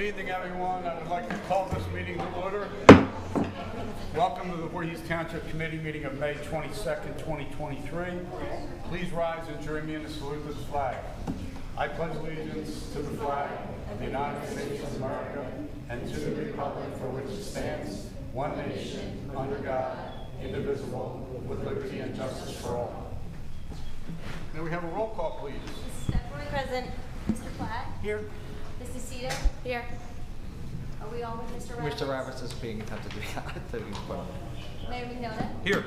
evening, everyone. I would like to call this meeting to order. Welcome to the Voorhees Township Committee meeting of May 22nd, 2023. Please rise and join me in the salute to the flag. I pledge allegiance to the flag of the United States of America and to the republic for which it stands, one nation, under God, indivisible, with liberty and justice for all. May we have a roll call, please? Mrs. Stepford. Present. Mr. Platt. Here. Mrs. Cito. Here. Are we all with Mr. Rabbits? Mr. Rabbits is being attempted to be put on. Mayor McNona. Here.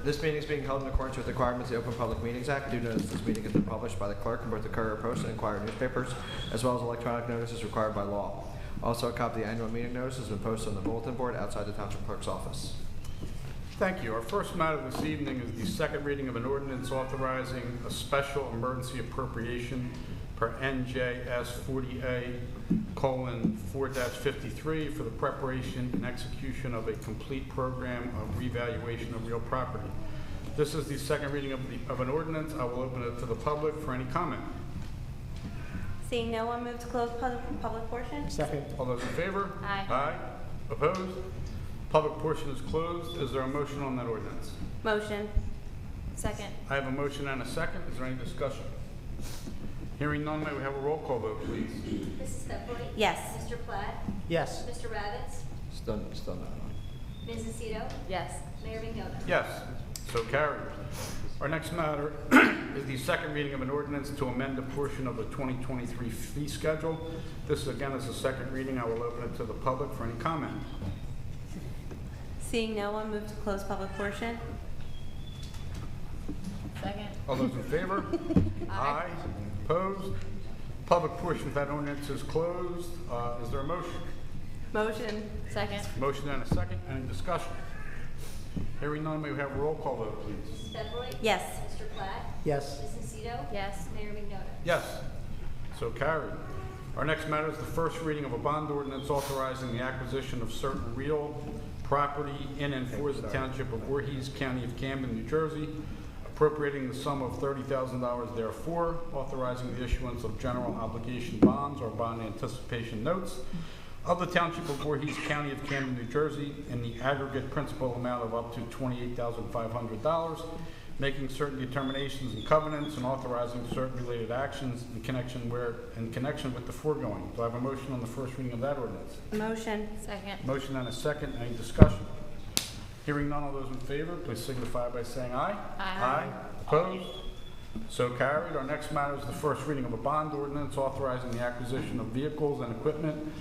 This meeting is being held in accordance with the requirements of the Open Public Meetings Act. Due notice this meeting has been published by the clerk in both the Courier Post and Inquirer newspapers, as well as electronic notices required by law. Also, a copy of the annual meeting notice has been posted on the bulletin board outside the Township Clerk's office. Thank you. Our first matter this evening is the second reading of an ordinance authorizing a special emergency appropriation per NJS 40A:4-53 for the preparation and execution of a complete program of revaluation of real property. This is the second reading of an ordinance. I will open it to the public for any comment. Seeing no one, move to close public portion. Second. All those in favor? Aye. Aye. Opposed? Public portion is closed. Is there a motion on that ordinance? Motion. Second. I have a motion and a second. Is there any discussion? Hearing none, may we have a roll call vote, please? Mrs. Stepford. Yes. Mr. Platt. Yes. Mr. Rabbits. Still not on. Mrs. Cito. Yes. Mayor McNona. Yes, so carried. Our next matter is the second reading of an ordinance to amend a portion of the 2023 fee schedule. This again is the second reading. I will open it to the public for any comment. Seeing no one, move to close public portion. Second. All those in favor? Aye. Opposed? Public portion of that ordinance is closed. Is there a motion? Motion. Second. Motion and a second. Any discussion? Hearing none, may we have a roll call vote, please? Mrs. Stepford. Yes. Mr. Platt. Yes. Mrs. Cito. Yes. Mayor McNona. Yes, so carried. Our next matter is the first reading of a bond ordinance authorizing the acquisition of certain real property in and for the Township of Voorhees, County of Camden, New Jersey, appropriating the sum of $30,000 therefore, authorizing the issuance of general obligation bonds or bond anticipation notes of the Township of Voorhees, County of Camden, New Jersey, in the aggregate principal amount of up to $28,500, making certain determinations and covenants and authorizing certain related actions in connection with the foregoing. Do I have a motion on the first reading of that ordinance? Motion. Second. Motion and a second. Any discussion? Hearing none, all those in favor, please signify by saying aye. Aye. Opposed? So carried. Our next matter is the first reading of a bond ordinance authorizing the acquisition of vehicles and equipment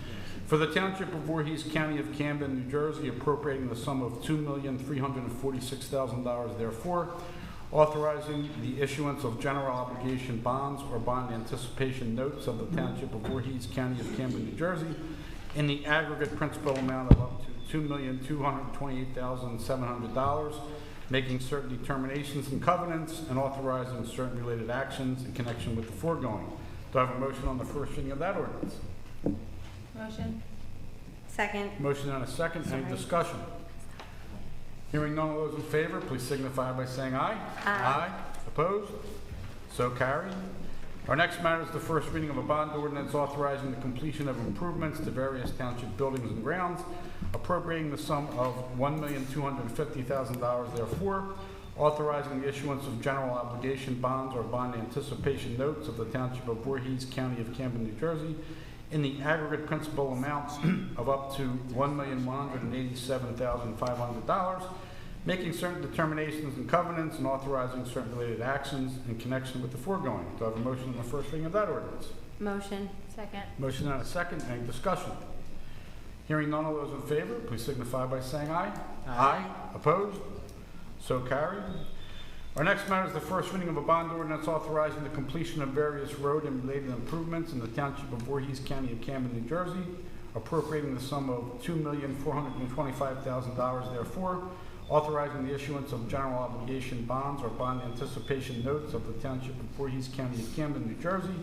for the Township of Voorhees, County of Camden, New Jersey, appropriating the sum of $2,346,000 therefore, authorizing the issuance of general obligation bonds or bond anticipation notes of the Township of Voorhees, County of Camden, New Jersey, in the aggregate principal amount of up to $2,228,700, making certain determinations and covenants and authorizing certain related actions in connection with the foregoing. Do I have a motion on the first reading of that ordinance? Motion. Second. Motion and a second. Any discussion? Hearing none of those in favor, please signify by saying aye. Aye. Opposed? So carried. Our next matter is the first reading of a bond ordinance authorizing the completion of improvements to various township buildings and grounds, appropriating the sum of $1,250,000 therefore, authorizing the issuance of general obligation bonds or bond anticipation notes of the Township of Voorhees, County of Camden, New Jersey, in the aggregate principal amount of up to $1,187,500, making certain determinations and covenants and authorizing certain related actions in connection with the foregoing. Do I have a motion on the first reading of that ordinance? Motion. Second. Motion and a second. Any discussion? Hearing none of those in favor, please signify by saying aye. Aye. Opposed? So carried. Our next matter is the first reading of a bond ordinance authorizing the completion of various road and related improvements in the Township of Voorhees, County of Camden, New Jersey, appropriating the sum of $2,425,000 therefore, authorizing the issuance of general obligation bonds or bond anticipation notes of the Township of Voorhees, County of Camden, New Jersey,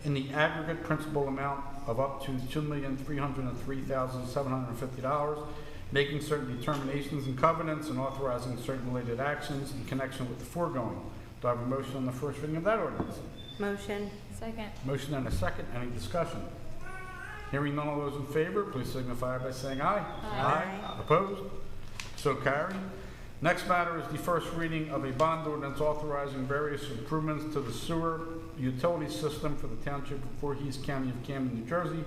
in the aggregate principal amount of up to $2,303,750, making certain determinations and covenants and authorizing certain related actions in connection with the foregoing. Do I have a motion on the first reading of that ordinance? Motion. Second. Motion and a second. Any discussion? Hearing none of those in favor, please signify by saying aye. Aye. Opposed? So carried. Next matter is the first reading of a bond ordinance authorizing various improvements to the sewer utility system for the Township of Voorhees, County of Camden, New Jersey,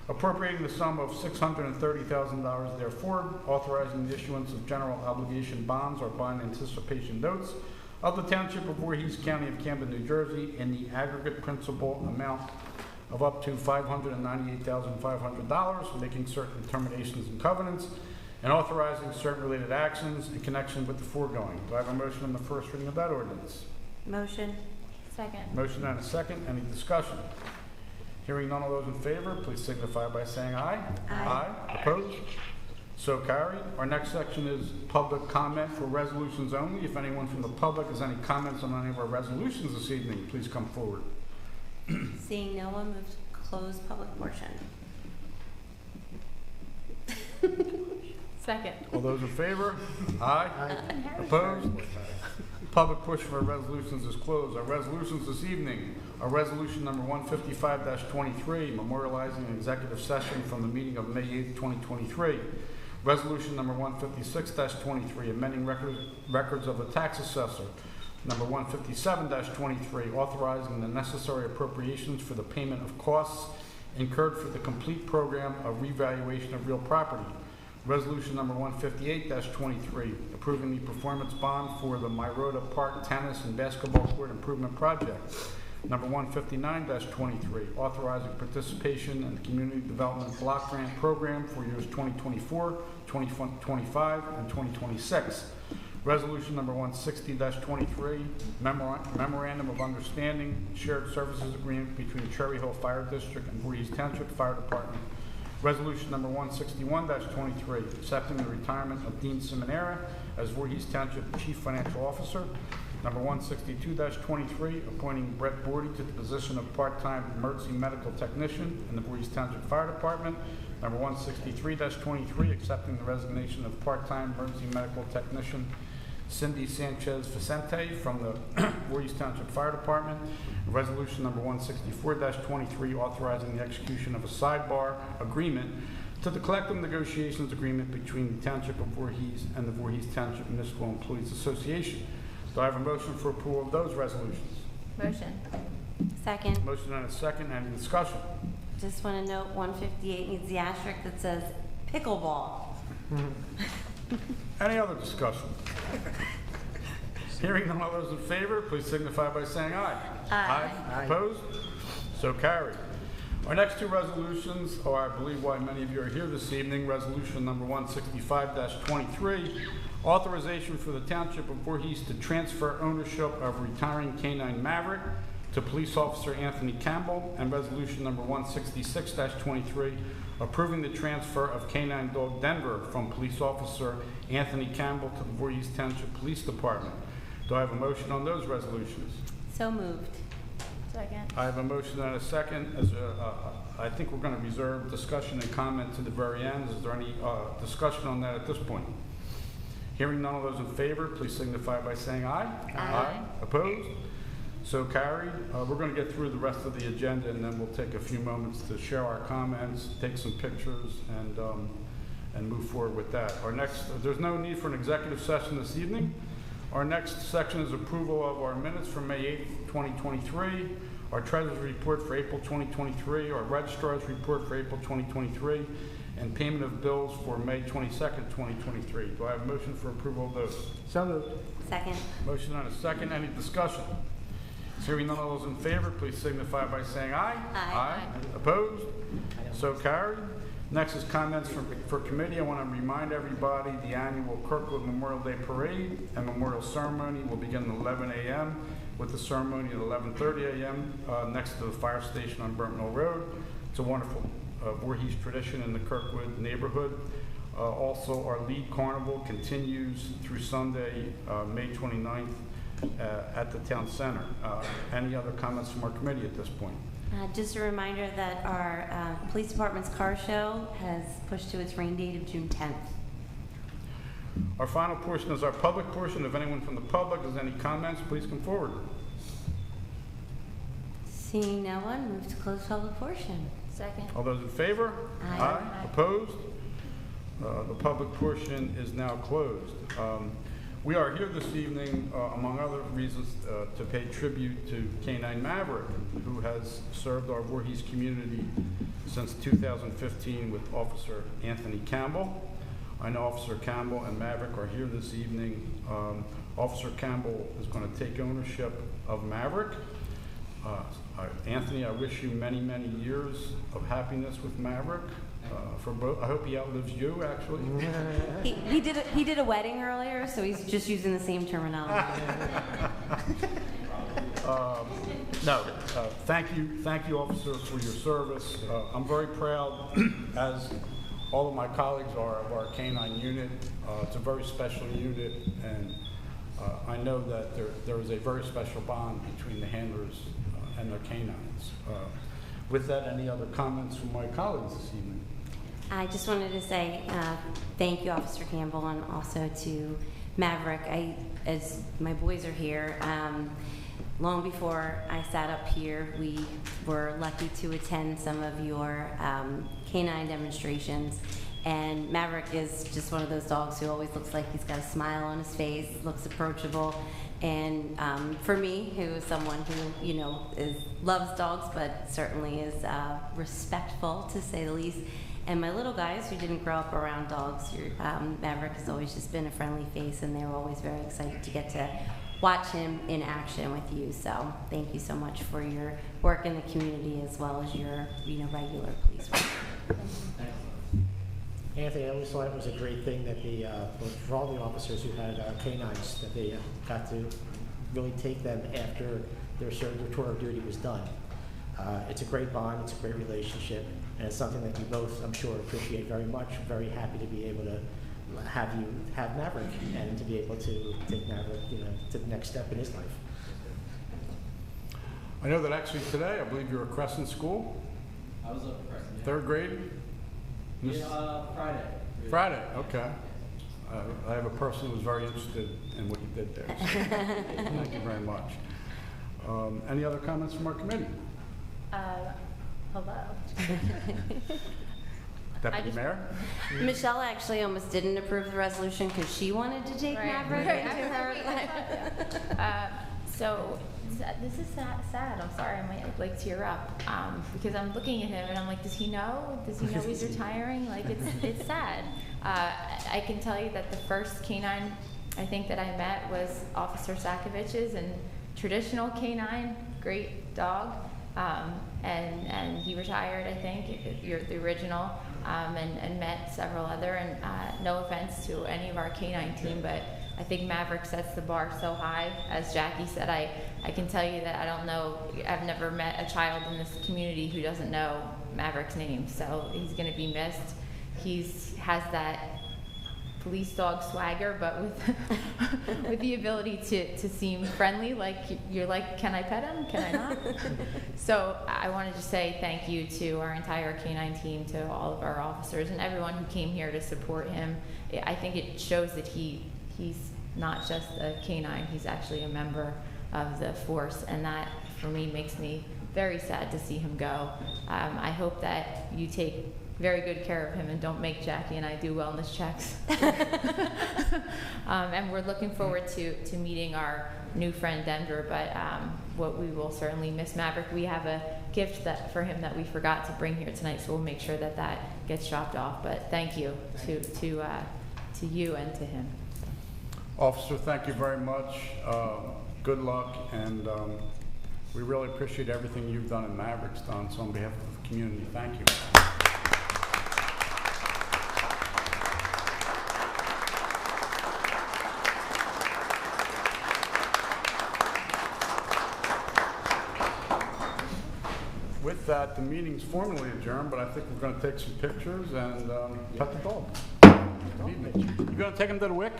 appropriating the sum of $630,000 therefore, authorizing the issuance of general obligation bonds or bond anticipation notes of the Township of Voorhees, County of Camden, New Jersey, in the aggregate principal amount of up to $598,500, making certain determinations and covenants, and authorizing certain related actions in connection with the foregoing. Do I have a motion on the first reading of that ordinance? Motion. Second. Motion and a second. Any discussion? Hearing none of those in favor, please signify by saying aye. Aye. Opposed? So carried. Our next section is public comment for resolutions only. If anyone from the public has any comments on any of our resolutions this evening, please come forward. Seeing no one, move to close public portion. Second. All those in favor? Aye. Opposed? Public portion of our resolutions is closed. Our resolutions this evening are resolution number 155-23, memorializing an executive session from the meeting of May 8th, 2023. Resolution number 156-23, amending records of the tax assessor. Number 157-23, authorizing the necessary appropriations for the payment of costs incurred for the complete program of revaluation of real property. Resolution number 158-23, approving the performance bond for the Myrota Park Tennis and Basketball Court Improvement Project. Number 159-23, authorizing participation in the Community Development Block Grant Program for years 2024, 2025, and 2026. Resolution number 160-23, Memorandum of Understanding, Shared Services Agreement between Cherry Hill Fire District and Voorhees Township Fire Department. Resolution number 161-23, accepting the retirement of Dean Simonera as Voorhees Township Chief Financial Officer. Number 162-23, appointing Brett Bordy to the position of part-time emergency medical technician in the Voorhees Township Fire Department. Number 163-23, accepting the resignation of part-time emergency medical technician Cindy Sanchez Vicente from the Voorhees Township Fire Department. Resolution number 164-23, authorizing the execution of a sidebar agreement to the collective negotiations agreement between the Township of Voorhees and the Voorhees Township Municipal Employees Association. Do I have a motion for approval of those resolutions? Motion. Second. Motion and a second. Any discussion? Just want to note 158 needs the asterisk that says pickleball. Any other discussion? Hearing none of those in favor, please signify by saying aye. Aye. Opposed? So carried. Our next two resolutions are, I believe, why many of you are here this evening. Resolution number 165-23, authorization for the Township of Voorhees to transfer ownership of retiring K-9 Maverick to Police Officer Anthony Campbell, and resolution number 166-23, approving the transfer of K-9 Dog Denver from Police Officer Anthony Campbell to the Voorhees Township Police Department. Do I have a motion on those resolutions? So moved. Second. I have a motion and a second. I think we're going to reserve discussion and comment to the very end. Is there any discussion on that at this point? Hearing none of those in favor, please signify by saying aye. Aye. Opposed? So carried. We're going to get through the rest of the agenda, and then we'll take a few moments to share our comments, take some pictures, and move forward with that. There's no need for an executive session this evening. Our next section is approval of our minutes for May 8th, 2023, our treasurer's report for April 2023, our registrar's report for April 2023, and payment of bills for May 22nd, 2023. Do I have a motion for approval of those? So moved. Second. Motion and a second. Any discussion? Hearing none of those in favor, please signify by saying aye. Aye. Opposed? So carried. Next is comments for committee. I want to remind everybody the annual Kirkwood Memorial Day Parade and Memorial Ceremony will begin at 11 a.m. with the ceremony at 11:30 a.m. Next to the fire station on Burnt Mill Road. It's a wonderful Voorhees tradition in the Kirkwood neighborhood. Also, our lead carnival continues through Sunday, May 29th at the town center. Any other comments from our committee at this point? Just a reminder that our police department's car show has pushed to its rain date of June 10th. Our final portion is our public portion. If anyone from the public has any comments, please come forward. Seeing no one, move to close public portion. Second. All those in favor? Aye. Opposed? The public portion is now closed. We are here this evening, among other reasons, to pay tribute to K-9 Maverick, who has served our Voorhees community since 2015 with Officer Anthony Campbell. I know Officer Campbell and Maverick are here this evening. Officer Campbell is going to take ownership of Maverick. Anthony, I wish you many, many years of happiness with Maverick. For both, I hope he outlives you. Actually, He did a wedding earlier, so he's just using the same terminology. Thank you, officer, for your service. I'm very proud, as all of my colleagues are, of our K-9 unit. It's a very special unit, and I know that there is a very special bond between the handlers and their K-9s. With that, any other comments from my colleagues this evening? I just wanted to say thank you, Officer Campbell, and also to Maverick. As my boys are here, long before I sat up here, we were lucky to attend some of your K-9 demonstrations. And Maverick is just one of those dogs who always looks like he's got a smile on his face, looks approachable. And for me, who is someone who loves dogs, but certainly is respectful, to say the least. And my little guys who didn't grow up around dogs, Maverick has always just been a friendly face, and they were always very excited to get to watch him in action with you. So thank you so much for your work in the community, as well as your regular police work. Anthony, I always thought it was a great thing that for all the officers who had K-9s, that they got to really take them after their tour of duty was done. It's a great bond, it's a great relationship, and it's something that you both, I'm sure, appreciate very much. I'm very happy to be able to have Maverick, and to be able to take Maverick, to the next step in his life. I know that actually today, I believe you're at Crescent School. I was up at Crescent. Yeah. Third grade? Friday. Friday, okay. I have a person who was very interested in what you did there. So thank you very much. Any other comments from our committee? Hello. Deputy Mayor? Michelle actually almost didn't approve the resolution because she wanted to take Maverick Right. into her. So this is sad. I'm sorry, I might like tear up because I'm looking at him and I'm like, does he know? Does he know he's retiring? Like, it's sad. I can tell you that the first K-9 I think that I met was Officer Sakovich's, and traditional K-9, great dog, and he retired, I think, you're the original, and met several other, and no offense to any of our K-9 team, but I think Maverick sets the bar so high. As Jackie said, I can tell you that I don't know, I've never met a child in this community who doesn't know Maverick's name, so he's going to be missed. Has that police dog swagger, but with the ability to seem friendly, like you're like, can I pet him? Can I not? So I wanted to say thank you to our entire K-9 team, to all of our officers, and everyone who came here to support him. I think it shows that he's not just a K-9, he's actually a member of the force, and that for me makes me very sad to see him go. I hope that you take very good care of him and don't make Jackie and I do wellness checks. And we're looking forward to meeting our new friend Denver, but what we will certainly miss Maverick. We have a gift for him that we forgot to bring here tonight, so we'll make sure that gets dropped off. But thank you to you and to him. Officer, thank you very much. Good luck, and we really appreciate everything you've done and Maverick's done. So on behalf of the community, thank you. With that, the meeting's formally adjourned, but I think we're going to take some pictures and pet the dog. Good evening. You going to take him to the WIC?